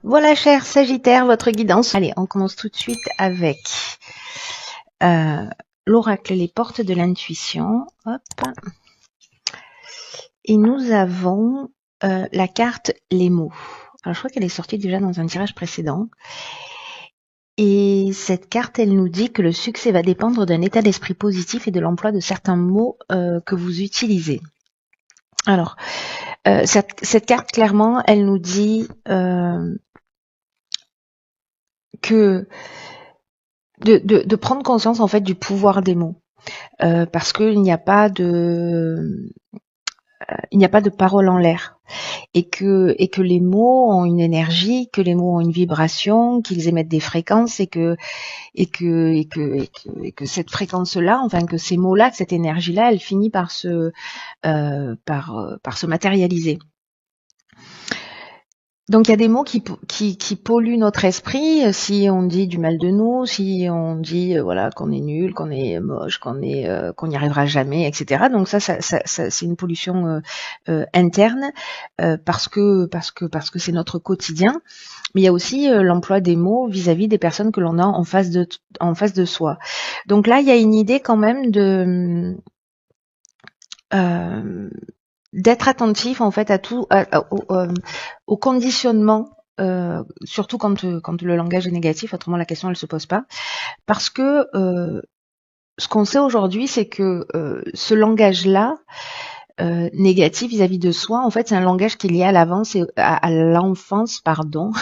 Voilà, cher Sagittaire, votre guidance. Allez, on commence tout de suite avec l'oracle, les portes de l'intuition. Hop. Et nous avons la carte les mots. Alors, je crois qu'elle est sortie déjà dans un tirage précédent. Et cette carte, elle nous dit que le succès va dépendre d'un état d'esprit positif et de l'emploi de certains mots que vous utilisez. Alors, cette carte, clairement, elle nous dit que de prendre conscience en fait du pouvoir des mots, parce qu'il n'y a pas de parole en l'air, et que les mots ont une énergie, que les mots ont une vibration, qu'ils émettent des fréquences, et que cette fréquence-là, enfin que ces mots-là, que cette énergie-là, elle finit par se matérialiser. Donc il y a des mots qui polluent notre esprit, si on dit du mal de nous, si on dit voilà qu'on est nul, qu'on est moche, qu'on n'y arrivera jamais, etc. Donc ça c'est une pollution interne, parce que c'est notre quotidien. Mais il y a aussi l'emploi des mots vis-à-vis des personnes que l'on a en face de soi. Donc là il y a une idée quand même de d'être attentif en fait à tout, au conditionnement, surtout quand le langage est négatif. Autrement la question elle se pose pas, parce que ce qu'on sait aujourd'hui, c'est que ce langage-là négatif vis-à-vis de soi, en fait, c'est un langage qui est lié à à l'enfance, pardon,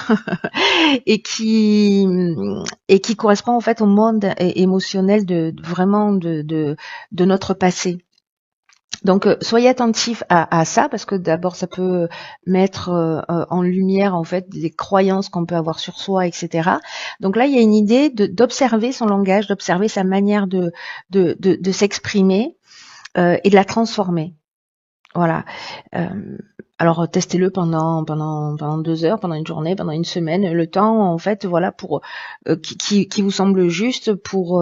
et qui correspond en fait au monde émotionnel vraiment de notre passé. Donc, soyez attentifs à ça, parce que d'abord, ça peut mettre en lumière en fait des croyances qu'on peut avoir sur soi, etc. Donc là, il y a une idée d'observer son langage, d'observer sa manière de s'exprimer et de la transformer. Voilà. Alors testez-le pendant 2 heures, pendant une journée, pendant une semaine, le temps en fait, voilà, pour qui vous semble juste pour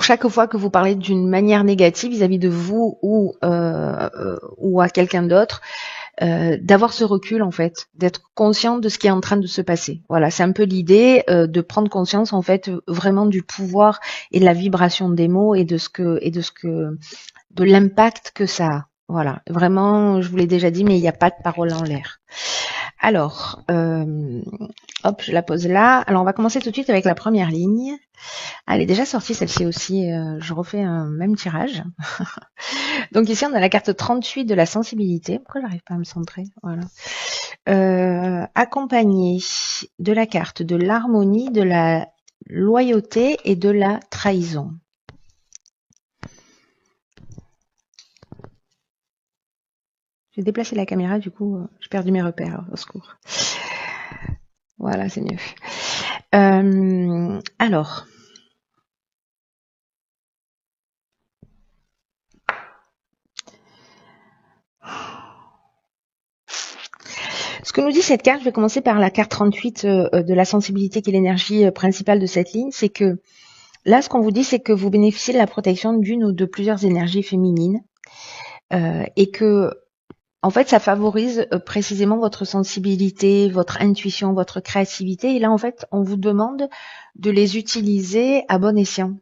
chaque fois que vous parlez d'une manière négative vis-à-vis de vous ou à quelqu'un d'autre, d'avoir ce recul en fait, d'être conscient de ce qui est en train de se passer. Voilà, c'est un peu l'idée de prendre conscience en fait vraiment du pouvoir et de la vibration des mots et de l'impact que ça a. Voilà, vraiment, je vous l'ai déjà dit, mais il n'y a pas de parole en l'air. Alors, hop, je la pose là. Alors, on va commencer tout de suite avec la première ligne. Elle est déjà sortie celle-ci aussi, je refais un même tirage. Donc ici on a la carte 38 de la sensibilité. Pourquoi j'arrive pas à me centrer? Voilà. Accompagnée de la carte de l'harmonie, de la loyauté et de la trahison. J'ai déplacé la caméra, du coup j'ai perdu mes repères, au secours. Voilà, c'est mieux. Alors, ce que nous dit cette carte, je vais commencer par la carte 38 de la sensibilité, qui est l'énergie principale de cette ligne, c'est que là, ce qu'on vous dit, c'est que vous bénéficiez de la protection d'une ou de plusieurs énergies féminines, et que, en fait, ça favorise précisément votre sensibilité, votre intuition, votre créativité. Et là, en fait, on vous demande de les utiliser à bon escient.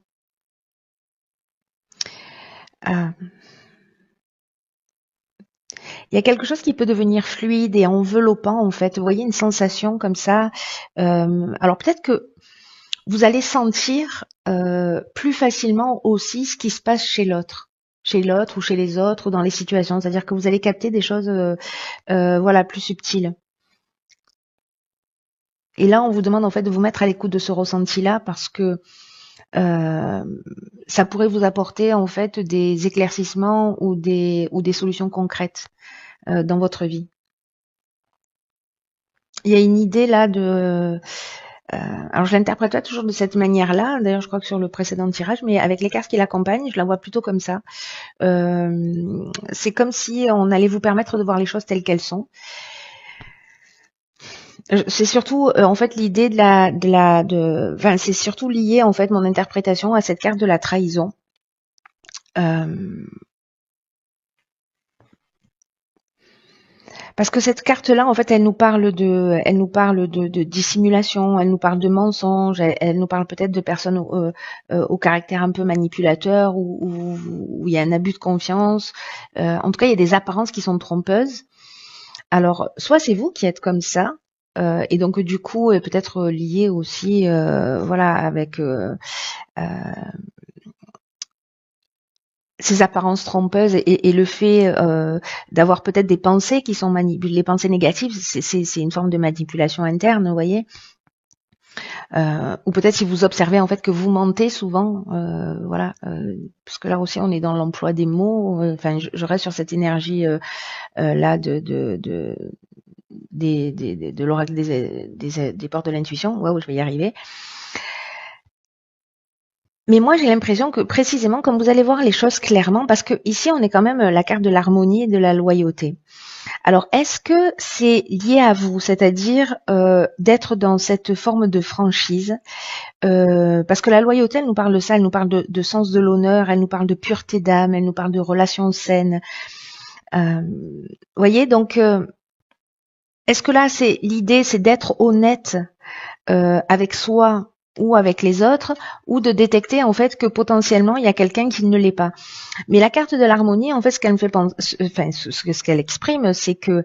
Il y a quelque chose qui peut devenir fluide et enveloppant, en fait. Vous voyez, une sensation comme ça. Alors peut-être que vous allez sentir plus facilement aussi ce qui se passe chez l'autre ou chez les autres ou dans les situations. C'est-à-dire que vous allez capter des choses voilà, plus subtiles. Et là, on vous demande en fait de vous mettre à l'écoute de ce ressenti-là, parce que ça pourrait vous apporter en fait des éclaircissements ou des solutions concrètes dans votre vie. Il y a une idée là de... alors je l'interprète pas toujours de cette manière-là, d'ailleurs je crois que sur le précédent tirage, mais avec les cartes qui l'accompagnent, je la vois plutôt comme ça. C'est comme si on allait vous permettre de voir les choses telles qu'elles sont. C'est surtout en fait l'idée enfin c'est surtout lié en fait mon interprétation à cette carte de la trahison. Parce que cette carte-là, en fait, elle nous parle de dissimulation, elle nous parle de mensonges, elle nous parle peut-être de personnes au caractère un peu manipulateur, où il y a un abus de confiance. En tout cas, il y a des apparences qui sont trompeuses. Alors, soit c'est vous qui êtes comme ça, et donc du coup, peut-être lié aussi, voilà, avec ces apparences trompeuses et le fait d'avoir peut-être des pensées qui sont manipulées, les pensées négatives, c'est une forme de manipulation interne, vous voyez. Ou peut-être si vous observez en fait que vous mentez souvent, voilà, parce que là aussi on est dans l'emploi des mots. Enfin, je reste sur cette énergie là de l'oracle des portes de l'intuition. Waouh, je vais y arriver. Mais moi, j'ai l'impression que précisément, comme vous allez voir les choses clairement, parce que ici, on est quand même la carte de l'harmonie et de la loyauté. Alors, est-ce que c'est lié à vous, c'est-à-dire d'être dans cette forme de franchise, parce que la loyauté, elle nous parle de ça, elle nous parle de sens de l'honneur, elle nous parle de pureté d'âme, elle nous parle de relations saines. Voyez, donc, est-ce que là, c'est l'idée, c'est d'être honnête avec soi ou avec les autres, ou de détecter en fait que potentiellement il y a quelqu'un qui ne l'est pas. Mais la carte de l'harmonie, en fait, ce qu'elle me fait penser, enfin, ce qu'elle exprime, c'est que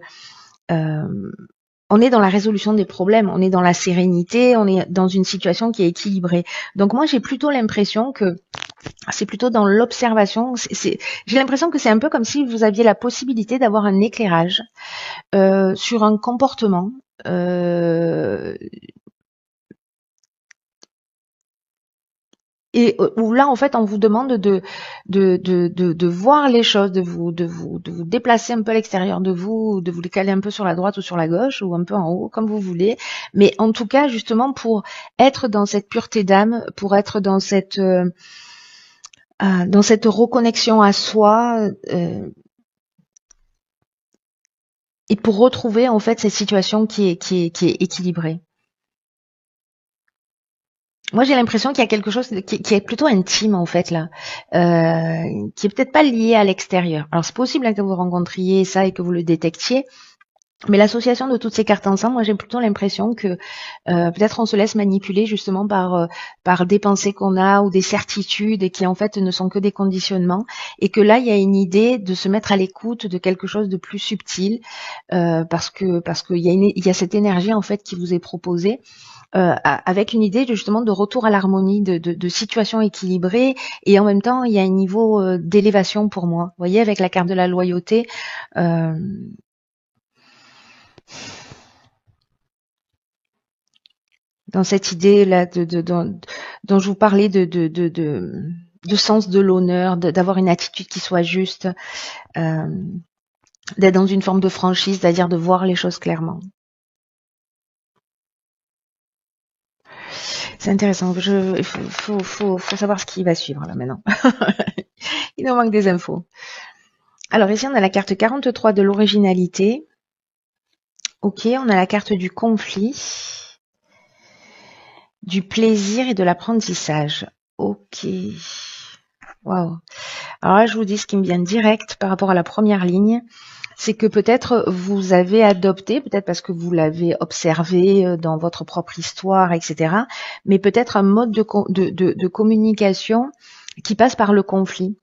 on est dans la résolution des problèmes, on est dans la sérénité, on est dans une situation qui est équilibrée. Donc moi, j'ai plutôt l'impression que c'est plutôt dans l'observation. J'ai l'impression que c'est un peu comme si vous aviez la possibilité d'avoir un éclairage sur un comportement. Et où là, en fait, on vous demande de voir les choses, de vous déplacer un peu à l'extérieur de vous, de vous décaler un peu sur la droite ou sur la gauche, ou un peu en haut, comme vous voulez. Mais en tout cas, justement, pour être dans cette pureté d'âme, pour être dans cette reconnexion à soi, et pour retrouver, en fait, cette situation qui est équilibrée. Moi, j'ai l'impression qu'il y a quelque chose qui est plutôt intime, en fait, là, qui est peut-être pas lié à l'extérieur. Alors, c'est possible que vous rencontriez ça et que vous le détectiez, mais l'association de toutes ces cartes ensemble, moi, j'ai plutôt l'impression que peut-être on se laisse manipuler justement par des pensées qu'on a ou des certitudes et qui, en fait, ne sont que des conditionnements, et que là, il y a une idée de se mettre à l'écoute de quelque chose de plus subtil, parce qu'il y a cette énergie, en fait, qui vous est proposée. Avec une idée justement de retour à l'harmonie, de situation équilibrée, et en même temps il y a un niveau d'élévation pour moi. Vous voyez, avec la carte de la loyauté, dans cette idée là dont je vous parlais de sens de l'honneur, d'avoir une attitude qui soit juste, d'être dans une forme de franchise, c'est-à-dire de voir les choses clairement. C'est intéressant. Il faut savoir ce qui va suivre là maintenant. Il nous manque des infos. Alors ici, on a la carte 43 de l'originalité. Ok, on a la carte du conflit, du plaisir et de l'apprentissage. Ok. Waouh. Alors là, je vous dis ce qui me vient direct par rapport à la première ligne. C'est que peut-être vous avez adopté, peut-être parce que vous l'avez observé dans votre propre histoire, etc., mais peut-être un mode de communication qui passe par le conflit.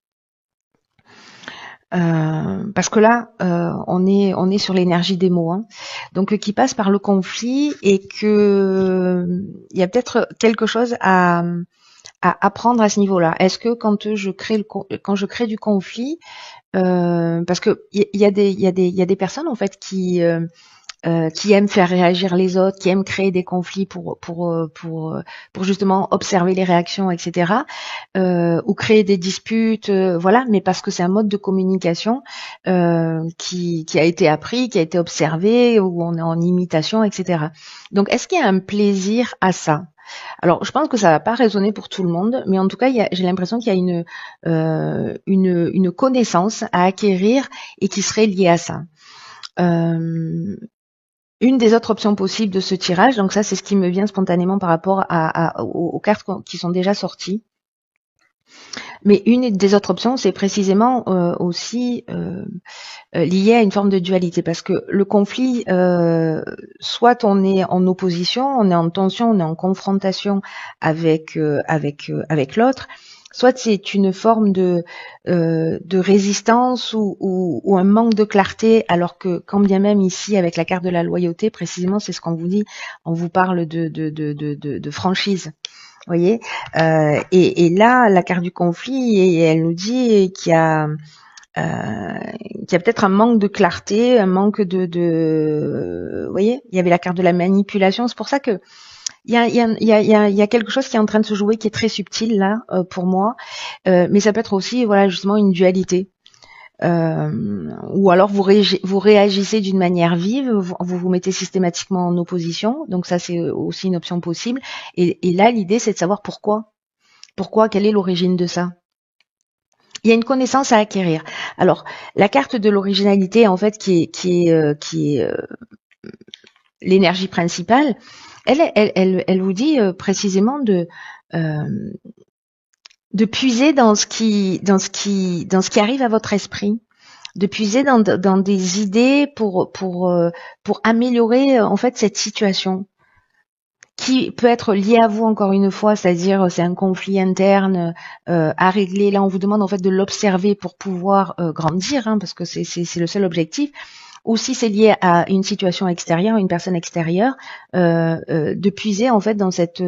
Parce que là, on est sur l'énergie des mots, hein. Donc qui passe par le conflit, et que il y a peut-être quelque chose à apprendre à ce niveau-là. Est-ce que quand je crée du conflit, parce que il y a des personnes en fait qui aiment faire réagir les autres, qui aiment créer des conflits pour justement observer les réactions, etc. Ou créer des disputes, voilà, mais parce que c'est un mode de communication qui a été appris, qui a été observé, où on est en imitation, etc. Donc, est-ce qu'il y a un plaisir à ça? Alors, je pense que ça va pas résonner pour tout le monde, mais en tout cas, j'ai l'impression qu'il y a une connaissance à acquérir et qui serait liée à ça. Une des autres options possibles de ce tirage, donc ça c'est ce qui me vient spontanément par rapport aux cartes qui sont déjà sorties, Mais une des autres options, c'est précisément aussi lié à une forme de dualité, parce que le conflit, soit on est en opposition, on est en tension, on est en confrontation avec l'autre, soit c'est une forme de résistance ou un manque de clarté, alors que quand bien même ici, avec la carte de la loyauté, précisément, c'est ce qu'on vous dit, on vous parle de franchise. Vous voyez, et là, la carte du conflit, et elle nous dit qu'il y a peut-être un manque de clarté, un manque vous voyez, il y avait la carte de la manipulation. C'est pour ça que il y a quelque chose qui est en train de se jouer qui est très subtil là pour moi, mais ça peut être aussi voilà justement une dualité. Ou alors vous réagissez d'une manière vive, vous mettez systématiquement en opposition, donc ça c'est aussi une option possible. Et là l'idée c'est de savoir pourquoi, quelle est l'origine de ça. Il y a une connaissance à acquérir. Alors, la carte de l'originalité, en fait, qui est l'énergie principale, elle vous dit précisément de puiser dans ce qui arrive à votre esprit, de puiser dans des idées pour améliorer en fait cette situation, qui peut être lié à vous encore une fois, c'est-à-dire c'est un conflit interne à régler. Là, on vous demande en fait de l'observer pour pouvoir grandir, hein, parce que c'est le seul objectif. Ou si c'est lié à une situation extérieure, une personne extérieure, de puiser en fait dans cette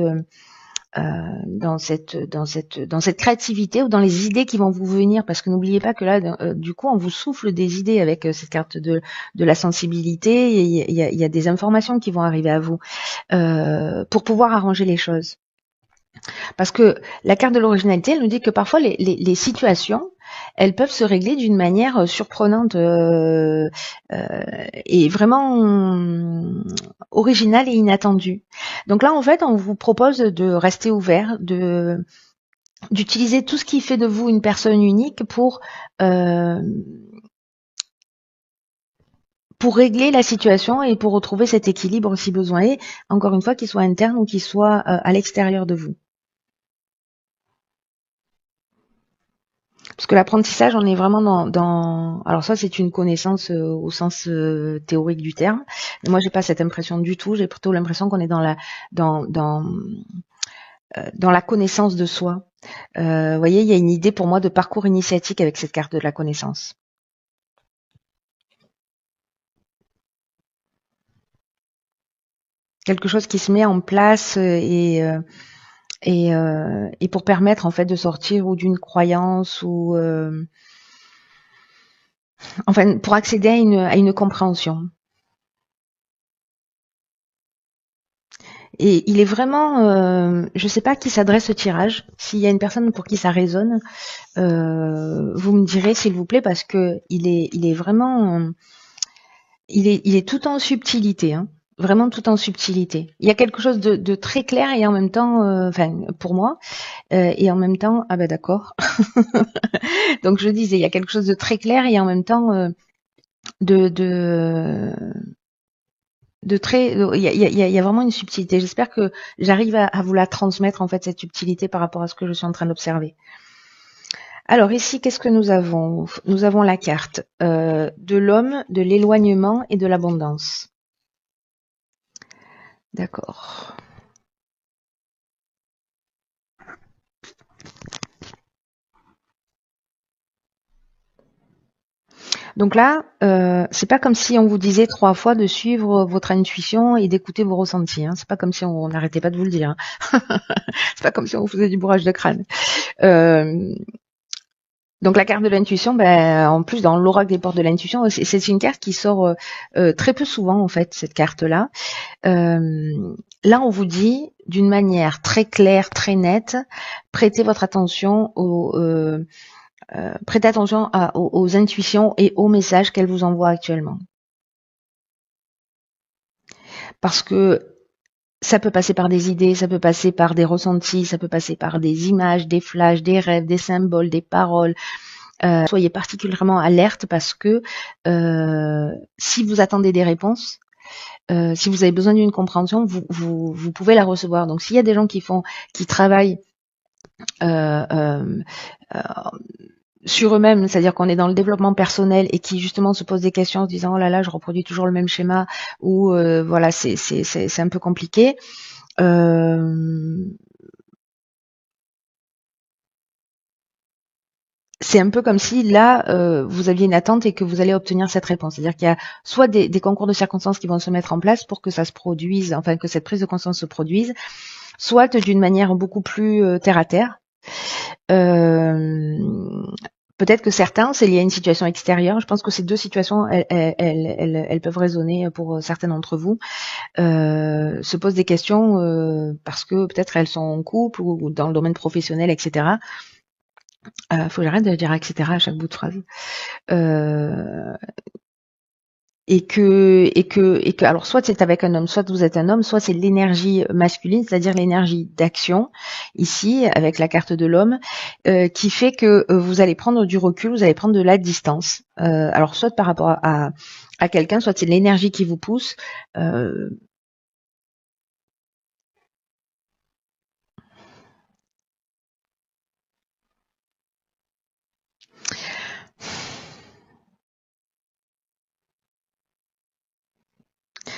créativité ou dans les idées qui vont vous venir, parce que n'oubliez pas que là, du coup, on vous souffle des idées avec cette carte de la sensibilité. Il y a des informations qui vont arriver à vous pour pouvoir arranger les choses. Parce que la carte de l'originalité, elle nous dit que parfois les situations, elles peuvent se régler d'une manière surprenante et vraiment originale et inattendue. Donc là, en fait, on vous propose de rester ouvert, d'utiliser tout ce qui fait de vous une personne unique pour régler la situation et pour retrouver cet équilibre si besoin est, encore une fois, qu'il soit interne ou qu'il soit à l'extérieur de vous. Parce que l'apprentissage, on est vraiment dans... Alors ça, c'est une connaissance au sens théorique du terme. Mais moi, j'ai pas cette impression du tout. J'ai plutôt l'impression qu'on est dans la connaissance de soi. Vous voyez, il y a une idée pour moi de parcours initiatique avec cette carte de la connaissance. Quelque chose qui se met en place et pour permettre en fait de sortir ou d'une croyance ou enfin pour accéder à une compréhension. Et il est vraiment, je sais pas à qui s'adresse ce tirage. S'il y a une personne pour qui ça résonne, vous me direz s'il vous plaît, parce que il est vraiment, il est tout en subtilité, hein. Vraiment tout en subtilité. Il y a quelque chose de très clair et en même temps, enfin pour moi, et en même temps, ah ben d'accord. Donc je disais, il y a quelque chose de très clair et en même temps de très, il y a vraiment une subtilité. J'espère que j'arrive à vous la transmettre en fait, cette subtilité par rapport à ce que je suis en train d'observer. Alors ici, qu'est-ce que nous avons? Nous avons la carte de l'homme, de l'éloignement et de l'abondance. D'accord. Donc là, c'est pas comme si on vous disait 3 fois de suivre votre intuition et d'écouter vos ressentis, hein. C'est pas comme si on n'arrêtait pas de vous le dire, hein. C'est pas comme si on vous faisait du bourrage de crâne. Donc la carte de l'intuition, ben, en plus dans l'oracle des portes de l'intuition, c'est une carte qui sort très peu souvent en fait, cette carte-là. Là, on vous dit d'une manière très claire, très nette, prêtez votre attention prêtez attention aux intuitions et aux messages qu'elle vous envoie actuellement. Parce que ça peut passer par des idées, ça peut passer par des ressentis, ça peut passer par des images, des flashs, des rêves, des symboles, des paroles. Soyez particulièrement alerte parce que si vous attendez des réponses, si vous avez besoin d'une compréhension, vous pouvez la recevoir. Donc s'il y a des gens qui travaillent euh, euh, euh, sur eux-mêmes, c'est-à-dire qu'on est dans le développement personnel et qui justement se posent des questions en se disant oh là là, je reproduis toujours le même schéma ou voilà, c'est un peu compliqué. C'est un peu comme si là, vous aviez une attente et que vous allez obtenir cette réponse. C'est-à-dire qu'il y a soit des concours de circonstances qui vont se mettre en place pour que ça se produise, enfin que cette prise de conscience se produise, soit d'une manière beaucoup plus terre à terre. Peut-être que certains, c'est lié à une situation extérieure. Je pense que ces deux situations, elles peuvent résonner pour certains d'entre vous. Se posent des questions parce que peut-être elles sont en couple ou dans le domaine professionnel, etc. Faut que j'arrête de dire etc. à chaque bout de phrase. Et que alors soit c'est avec un homme, soit vous êtes un homme, soit c'est l'énergie masculine, c'est-à-dire l'énergie d'action ici avec la carte de l'homme, qui fait que vous allez prendre du recul, vous allez prendre de la distance. Alors soit par rapport à quelqu'un, soit c'est l'énergie qui vous pousse.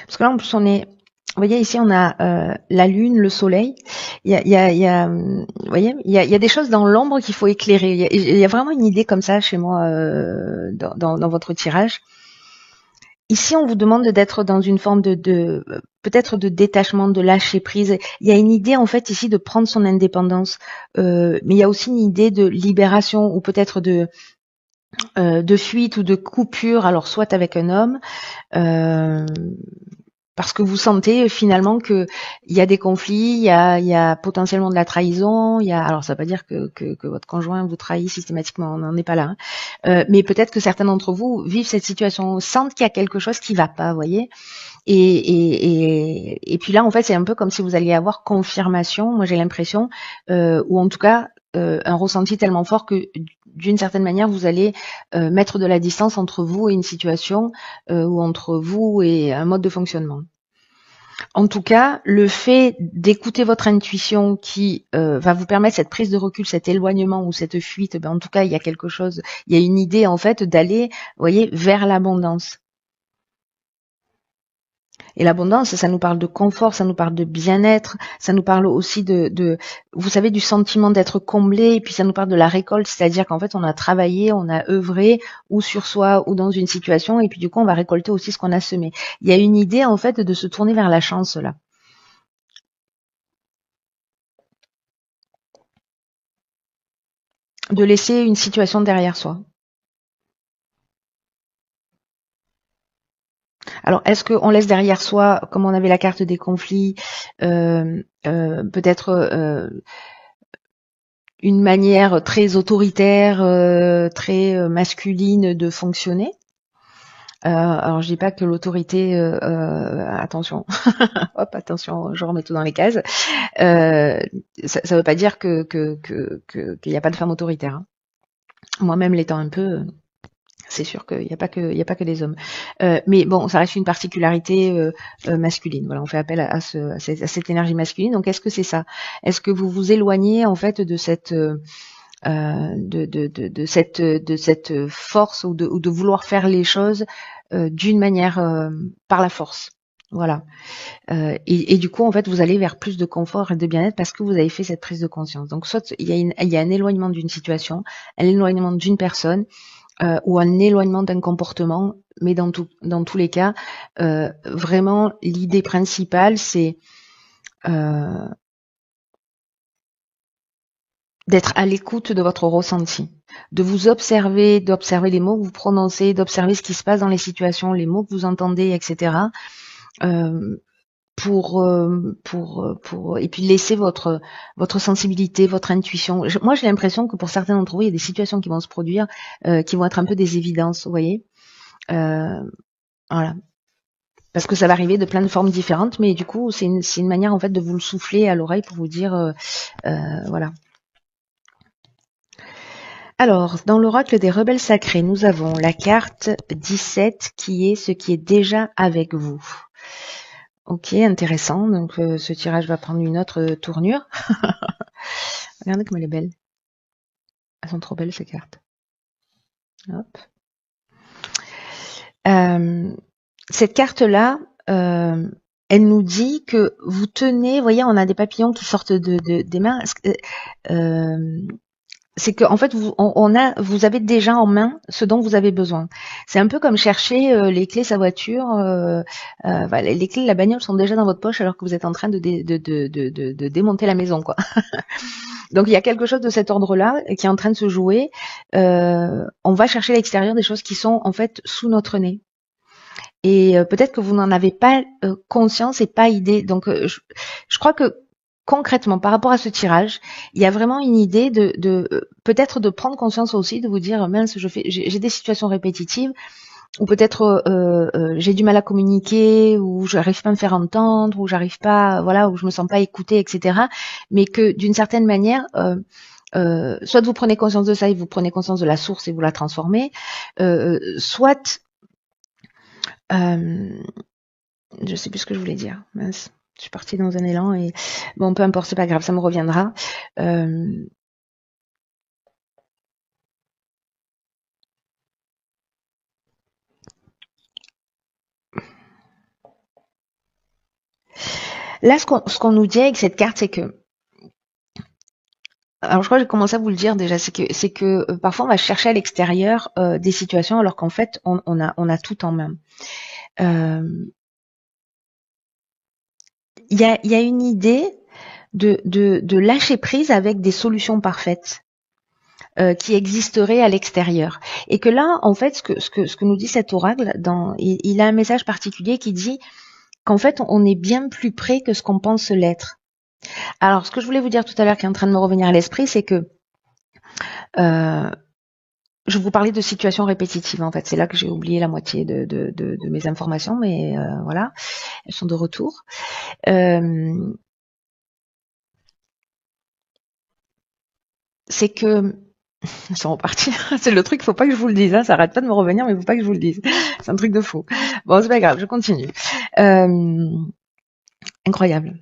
Parce que là en plus on est, vous voyez ici on a la lune, le soleil. Vous voyez, il y a des choses dans l'ombre qu'il faut éclairer. Il y a vraiment une idée comme ça chez moi dans votre tirage. Ici, on vous demande d'être dans une forme de peut-être de détachement, de lâcher prise. Il y a une idée en fait ici de prendre son indépendance, mais il y a aussi une idée de libération ou peut-être de fuite ou de coupure. Alors soit avec un homme. Parce que vous sentez finalement que il y a des conflits, il y a potentiellement de la trahison, alors ça veut pas dire que votre conjoint vous trahit systématiquement, on n'en est pas là, hein. Mais peut-être que certains d'entre vous vivent cette situation, sentent qu'il y a quelque chose qui va pas, vous voyez. Et puis là, en fait, c'est un peu comme si vous alliez avoir confirmation, moi j'ai l'impression, ou en tout cas un ressenti tellement fort que d'une certaine manière, vous allez mettre de la distance entre vous et une situation ou entre vous et un mode de fonctionnement. En tout cas, le fait d'écouter votre intuition qui va vous permettre cette prise de recul, cet éloignement ou cette fuite, en tout cas, il y a quelque chose, il y a une idée en fait d'aller, vous voyez, vers l'abondance. Et l'abondance, ça nous parle de confort, ça nous parle de bien-être, ça nous parle aussi vous savez, du sentiment d'être comblé, et puis ça nous parle de la récolte, c'est-à-dire qu'en fait, on a travaillé, on a œuvré, ou sur soi, ou dans une situation, et puis du coup, on va récolter aussi ce qu'on a semé. Il y a une idée, en fait, de se tourner vers la chance, là. De laisser une situation derrière soi. Alors, est-ce qu'on laisse derrière soi, comme on avait la carte des conflits, peut-être une manière très autoritaire, très masculine de fonctionner. Alors je dis pas que l'autorité, attention, hop, attention, je remets tout dans les cases. Ça veut pas dire qu'il n'y a pas de femme autoritaire, hein. Moi-même l'étant un peu, c'est sûr qu'il n'y a pas que des hommes. Mais bon, ça reste une particularité masculine. Voilà, on fait appel à cette énergie masculine. Donc est-ce que c'est ça? Est-ce que vous vous éloignez en fait de cette de cette force ou de vouloir faire les choses d'une manière par la force. Voilà. Et du coup, en fait, vous allez vers plus de confort et de bien-être parce que vous avez fait cette prise de conscience. Donc, soit il y a un éloignement d'une situation, un éloignement d'une personne ou un éloignement d'un comportement, mais dans tous les cas, vraiment, l'idée principale, c'est d'être à l'écoute de votre ressenti, de vous observer, d'observer les mots que vous prononcez, d'observer ce qui se passe dans les situations, les mots que vous entendez, etc. Et puis laisser votre sensibilité, votre intuition. Moi, j'ai l'impression que pour certains d'entre vous, il y a des situations qui vont se produire, qui vont être un peu des évidences, vous voyez. Voilà. Parce que ça va arriver de plein de formes différentes, mais du coup, c'est une manière en fait de vous le souffler à l'oreille pour vous dire, voilà. Alors, dans l'oracle des rebelles sacrés, nous avons la carte 17 qui est ce qui est déjà avec vous. Ok, intéressant. Donc, ce tirage va prendre une autre tournure. Regardez comme elle est belle. Elles sont trop belles ces cartes. Hop. Cette carte-là, elle nous dit que vous tenez, vous voyez, on a des papillons qui sortent des mains. C'est que en fait, vous avez déjà en main ce dont vous avez besoin. C'est un peu comme chercher les clés de sa voiture. Voilà, les clés de la bagnole sont déjà dans votre poche alors que vous êtes en train de démonter la maison, quoi. Donc il y a quelque chose de cet ordre-là qui est en train de se jouer. On va chercher à l'extérieur des choses qui sont en fait sous notre nez. Et peut-être que vous n'en avez pas conscience et pas idée. Donc je crois que concrètement, par rapport à ce tirage, il y a vraiment une idée de peut-être de prendre conscience aussi, de vous dire mince, j'ai des situations répétitives, ou peut-être j'ai du mal à communiquer, ou j'arrive pas à me faire entendre, ou j'arrive pas, voilà, ou je me sens pas écoutée, etc. Mais que d'une certaine manière, soit vous prenez conscience de ça et vous prenez conscience de la source et vous la transformez, soit je sais plus ce que je voulais dire. Mince. Je suis partie dans un élan et bon, peu importe, c'est pas grave, ça me reviendra. Là, ce qu'on nous dit avec cette carte, c'est que, alors je crois que j'ai commencé à vous le dire déjà, c'est que parfois on va chercher à l'extérieur des situations alors qu'en fait on a tout en main. Il y a une idée de lâcher prise avec des solutions parfaites. Qui existeraient à l'extérieur. Et que là, en fait, ce que nous dit cet oracle, il a un message particulier qui dit qu'en fait, on est bien plus près que ce qu'on pense l'être. Alors, ce que je voulais vous dire tout à l'heure, qui est en train de me revenir à l'esprit, c'est que je vous parlais de situations répétitives. En fait, c'est là que j'ai oublié la moitié de mes informations, mais voilà, elles sont de retour. C'est que ils sont repartis. C'est le truc, faut pas que je vous le dise. Hein. Ça arrête pas de me revenir, mais faut pas que je vous le dise. C'est un truc de fou. Bon, c'est pas grave, je continue. Incroyable.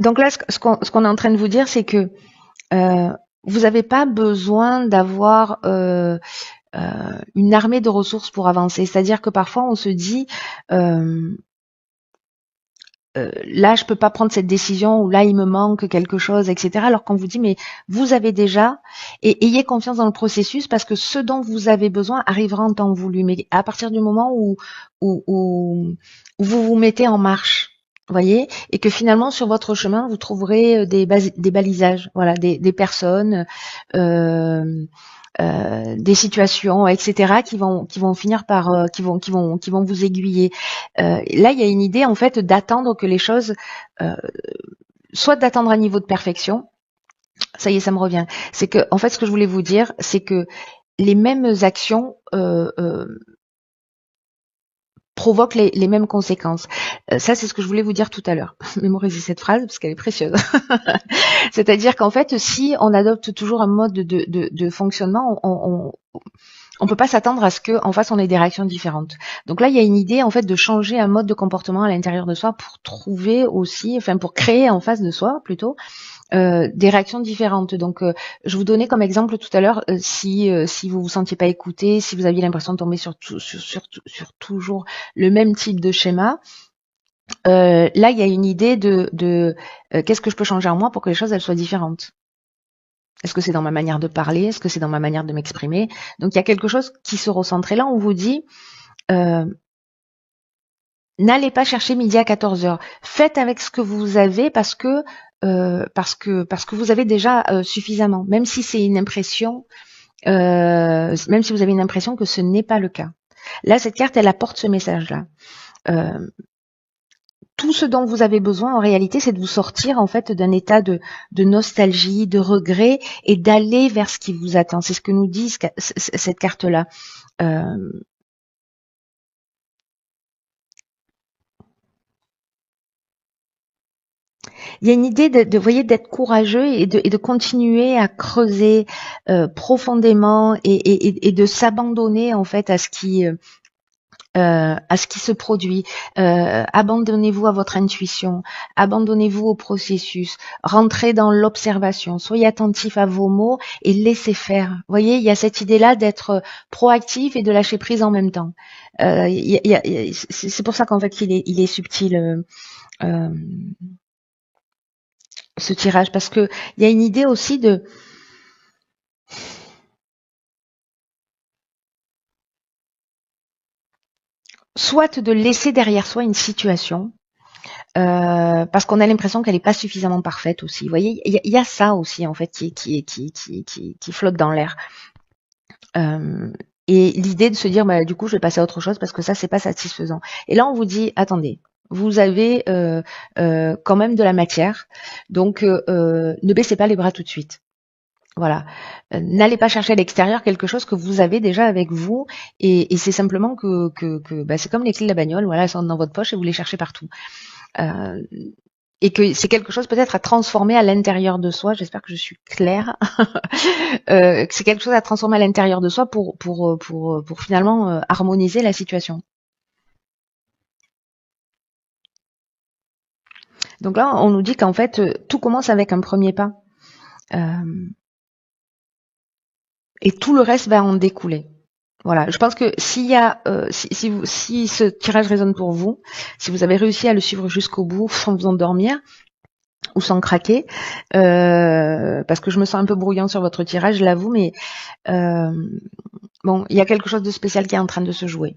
Donc là, ce qu'on est en train de vous dire, c'est que vous n'avez pas besoin d'avoir une armée de ressources pour avancer. C'est-à-dire que parfois, on se dit là, je peux pas prendre cette décision, ou là, il me manque quelque chose, etc. Alors qu'on vous dit, mais vous avez déjà, et ayez confiance dans le processus, parce que ce dont vous avez besoin arrivera en temps voulu. Mais à partir du moment où vous vous mettez en marche, voyez, et que finalement, sur votre chemin, vous trouverez des balisages, voilà, des personnes, des situations, etc., qui vont finir par, qui vont vous aiguiller. Là, il y a une idée en fait d'attendre que les choses, soit d'attendre un niveau de perfection. Ça y est, ça me revient. C'est que, en fait, ce que je voulais vous dire, c'est que les mêmes actions provoquent les mêmes conséquences. Ça, c'est ce que je voulais vous dire tout à l'heure. Mémorisez cette phrase parce qu'elle est précieuse. C'est-à-dire qu'en fait, si on adopte toujours un mode de fonctionnement, on peut pas s'attendre à ce qu'en face on ait des réactions différentes. Donc là, il y a une idée en fait de changer un mode de comportement à l'intérieur de soi pour trouver aussi, enfin pour créer en face de soi plutôt des réactions différentes. Donc, je vous donnais comme exemple tout à l'heure, si vous vous sentiez pas écouté, si vous aviez l'impression de tomber sur toujours le même type de schéma, là, il y a une idée de qu'est-ce que je peux changer en moi pour que les choses elles soient différentes. Est-ce que c'est dans ma manière de parler? Est-ce que c'est dans ma manière de m'exprimer? Donc, il y a quelque chose qui se recentre. Et là, on vous dit, n'allez pas chercher midi à 14h. Faites avec ce que vous avez parce que vous avez déjà suffisamment. Même si c'est une impression, même si vous avez une impression que ce n'est pas le cas. Là, cette carte, elle apporte ce message-là. Tout ce dont vous avez besoin, en réalité, c'est de vous sortir en fait d'un état de nostalgie, de regret, et d'aller vers ce qui vous attend. C'est ce que nous dit cette carte-là. Il y a une idée voyez, d'être courageux et de continuer à creuser profondément et de s'abandonner en fait à ce qui à ce qui se produit. Abandonnez-vous à votre intuition, abandonnez-vous au processus, rentrez dans l'observation, soyez attentif à vos mots et laissez faire. Vous voyez, il y a cette idée-là d'être proactif et de lâcher prise en même temps. C'est pour ça qu'en fait il est subtil ce tirage, parce que il y a une idée aussi de soit de laisser derrière soi une situation, parce qu'on a l'impression qu'elle n'est pas suffisamment parfaite aussi. Vous voyez, il y a ça aussi en fait qui flotte dans l'air. Et l'idée de se dire, bah, du coup, je vais passer à autre chose parce que ça, c'est pas satisfaisant. Et là, on vous dit, attendez, vous avez quand même de la matière, donc ne baissez pas les bras tout de suite. Voilà. N'allez pas chercher à l'extérieur quelque chose que vous avez déjà avec vous, et c'est simplement que bah, c'est comme les clés de la bagnole, voilà, elles sont dans votre poche et vous les cherchez partout. Et que c'est quelque chose peut-être à transformer à l'intérieur de soi. J'espère que je suis claire. C'est quelque chose à transformer à l'intérieur de soi pour finalement harmoniser la situation. Donc là, on nous dit qu'en fait, tout commence avec un premier pas. Et tout le reste va en découler. Voilà, je pense que s'il y a, si ce tirage résonne pour vous, si vous avez réussi à le suivre jusqu'au bout sans vous endormir ou sans craquer, parce que je me sens un peu brouillant sur votre tirage, je l'avoue, mais bon, il y a quelque chose de spécial qui est en train de se jouer.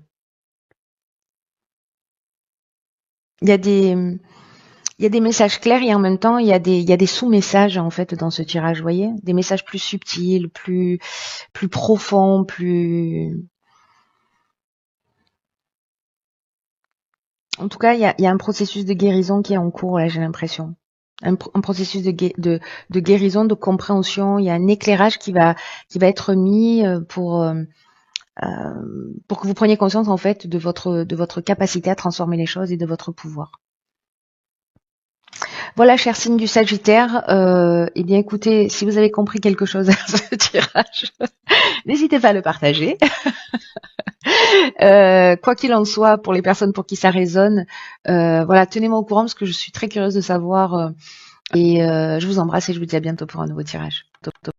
Il y a des messages clairs et en même temps il y a des sous-messages en fait dans ce tirage, vous voyez, des messages plus subtils, plus profonds, plus. En tout cas, il y a un processus de guérison qui est en cours là, j'ai l'impression. Un processus de guérison, de compréhension. Il y a un éclairage qui va être mis pour que vous preniez conscience en fait de votre capacité à transformer les choses et de votre pouvoir. Voilà, cher signe du Sagittaire, eh bien écoutez, si vous avez compris quelque chose à ce tirage, n'hésitez pas à le partager. Quoi qu'il en soit, pour les personnes pour qui ça résonne, voilà, tenez-moi au courant parce que je suis très curieuse de savoir. Et je vous embrasse et je vous dis à bientôt pour un nouveau tirage.